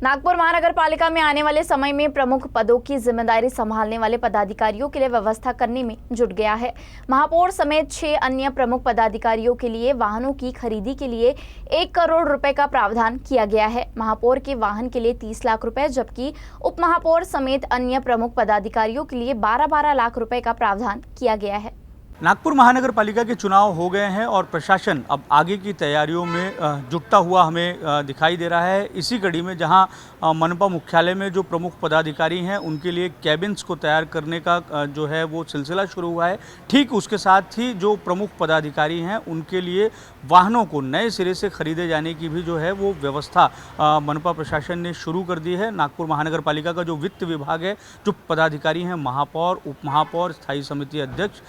नागपुर महानगर पालिका में आने वाले समय में प्रमुख पदों की जिम्मेदारी संभालने वाले पदाधिकारियों के लिए व्यवस्था करने में जुट गया है। महापौर समेत 6 अन्य प्रमुख पदाधिकारियों के लिए वाहनों की खरीदी के लिए 1 करोड़ रुपए का प्रावधान किया गया है। महापौर के वाहन के लिए 30 लाख रुपए, जबकि उप महापौर समेत अन्य प्रमुख पदाधिकारियों के लिए 12-12 लाख रुपए का प्रावधान किया गया है। नागपुर महानगर पालिका के चुनाव हो गए हैं और प्रशासन अब आगे की तैयारियों में जुटता हुआ हमें दिखाई दे रहा है। इसी कड़ी में जहां मनपा मुख्यालय में जो प्रमुख पदाधिकारी हैं उनके लिए कैबिन्स को तैयार करने का जो है वो सिलसिला शुरू हुआ है। ठीक उसके साथ ही जो प्रमुख पदाधिकारी हैं उनके लिए वाहनों को नए सिरे से खरीदे जाने की भी जो है वो व्यवस्था मनपा प्रशासन ने शुरू कर दी है। नागपुर महानगर पालिका का जो वित्त विभाग है, जो पदाधिकारी हैं महापौर, उप महापौर, स्थायी समिति अध्यक्ष,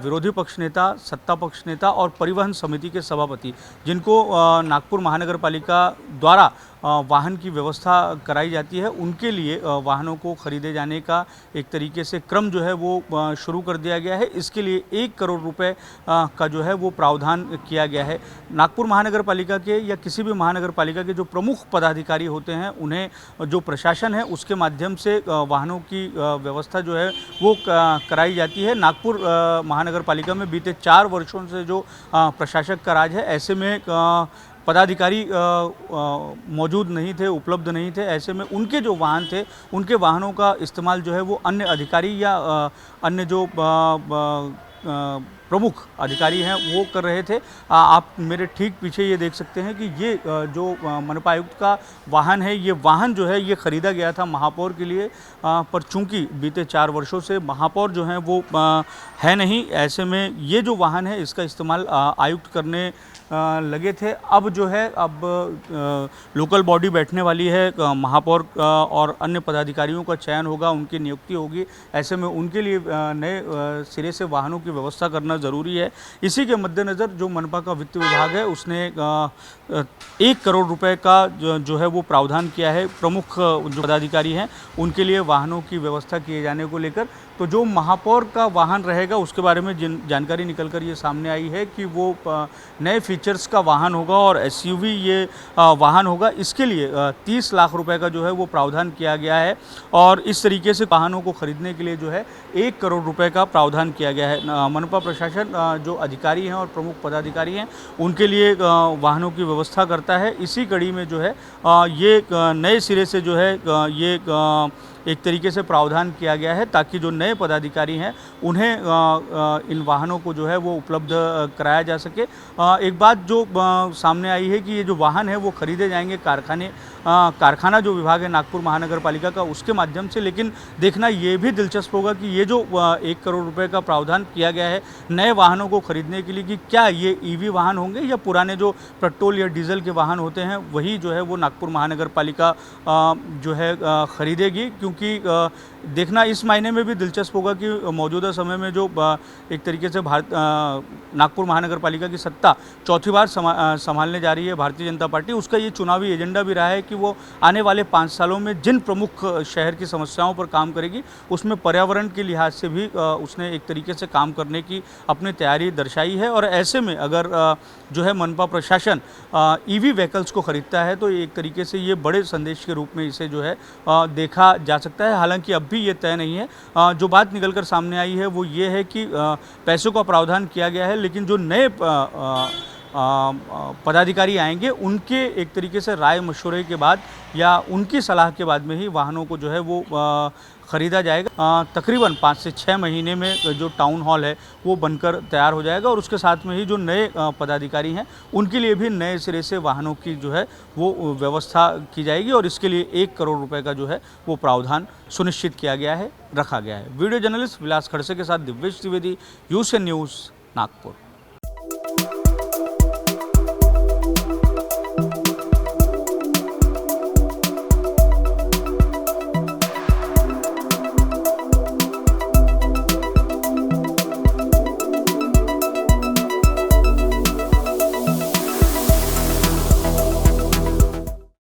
विरोधी पक्ष नेता, सत्ता पक्ष नेता और परिवहन समिति के सभापति, जिनको नागपुर महानगर पालिका द्वारा वाहन की व्यवस्था कराई जाती है, उनके लिए वाहनों को खरीदे जाने का एक तरीके से क्रम जो है वो शुरू कर दिया गया है। इसके लिए 1 करोड़ रुपए का जो है वो प्रावधान किया गया है। नागपुर महानगर पालिका के या किसी भी महानगर पालिका के जो प्रमुख पदाधिकारी होते हैं उन्हें जो प्रशासन है उसके माध्यम से वाहनों की व्यवस्था जो है वो कराई जाती है। नागपुर महानगर पालिका में बीते 4 वर्षों से जो प्रशासक का राज है, ऐसे में पदाधिकारी मौजूद नहीं थे, उपलब्ध नहीं थे। ऐसे में उनके जो वाहन थे, उनके वाहनों का इस्तेमाल जो है वो अन्य अधिकारी या अन्य जो प्रमुख अधिकारी हैं वो कर रहे थे। आप मेरे ठीक पीछे ये देख सकते हैं कि ये जो मनपा आयुक्त का वाहन है, ये वाहन जो है ये ख़रीदा गया था महापौर के लिए, पर चूंकि बीते 4 वर्षों से महापौर जो हैं वो है नहीं, ऐसे में ये जो वाहन है इसका इस्तेमाल आयुक्त करने लगे थे। अब जो है लोकल बॉडी बैठने वाली है, महापौर और अन्य पदाधिकारियों का चयन होगा, उनकी नियुक्ति होगी। ऐसे में उनके लिए नए सिरे से वाहनों की व्यवस्था करना ज़रूरी है। इसी के मद्देनज़र जो मनपा का वित्त विभाग है उसने 1 करोड़ रुपए का जो है वो प्रावधान किया है। प्रमुख जो पदाधिकारी हैं उनके लिए वाहनों की व्यवस्था किए जाने को लेकर, तो जो महापौर का वाहन रहेगा उसके बारे में जानकारी निकल कर ये सामने आई है कि वो नए फीचर्स का वाहन होगा और एसयूवी ये वाहन होगा। इसके लिए 30 लाख रुपए का जो है वो प्रावधान किया गया है और इस तरीके से वाहनों को खरीदने के लिए जो है 1 करोड़ रुपए का प्रावधान किया गया है। मनपा प्रशासन जो अधिकारी हैं और प्रमुख पदाधिकारी हैं उनके लिए वाहनों की व्यवस्था करता है। इसी कड़ी में जो है ये नए सिरे से जो है ये एक तरीके से प्रावधान किया गया है ताकि जो नए पदाधिकारी हैं उन्हें इन वाहनों को जो है वो उपलब्ध कराया जा सके। एक बात जो सामने आई है कि ये जो वाहन है वो खरीदे जाएंगे कारखाना जो विभाग है नागपुर महानगर पालिका का, उसके माध्यम से। लेकिन देखना ये भी दिलचस्प होगा कि ये जो 1 करोड़ रुपए का प्रावधान किया गया है नए वाहनों को खरीदने के लिए, कि क्या ये ईवी वाहन होंगे या पुराने जो पेट्रोल या डीजल के वाहन होते हैं वही जो है वो नागपुर महानगर पालिका जो है खरीदेगी। क्योंकि देखना इस मायने में भी दिलचस्प होगा कि मौजूदा समय में जो एक तरीके से नागपुर महानगर पालिका की सत्ता चौथी बार संभालने जा रही है भारतीय जनता पार्टी, उसका ये चुनावी एजेंडा भी रहा है कि वो आने वाले 5 सालों में जिन प्रमुख शहर की समस्याओं पर काम करेगी उसमें पर्यावरण के लिहाज से भी उसने एक तरीके से काम करने की अपनी तैयारी दर्शाई है। और ऐसे में अगर जो है मनपा प्रशासन ईवी व्हीकल्स को खरीदता है तो एक तरीके से ये बड़े संदेश के रूप में इसे जो है देखा जा सकता है। हालांकि अब भी ये तय नहीं है। जो बात निकलकर सामने आई है वो ये है कि पैसों का प्रावधान किया गया है, लेकिन जो नए पदाधिकारी आएंगे उनके एक तरीके से राय मशवरे के बाद या उनकी सलाह के बाद में ही वाहनों को जो है वो ख़रीदा जाएगा। तकरीबन 5 से 6 महीने में जो टाउन हॉल है वो बनकर तैयार हो जाएगा और उसके साथ में ही जो नए पदाधिकारी हैं उनके लिए भी नए सिरे से वाहनों की जो है वो व्यवस्था की जाएगी और इसके लिए 1 करोड़ रुपए का जो है वो प्रावधान सुनिश्चित किया गया है, रखा गया है। वीडियो जर्नलिस्ट विलास खड़से के साथ दिव्येश त्रिवेदी, यूएसएन न्यूज़, नागपुर।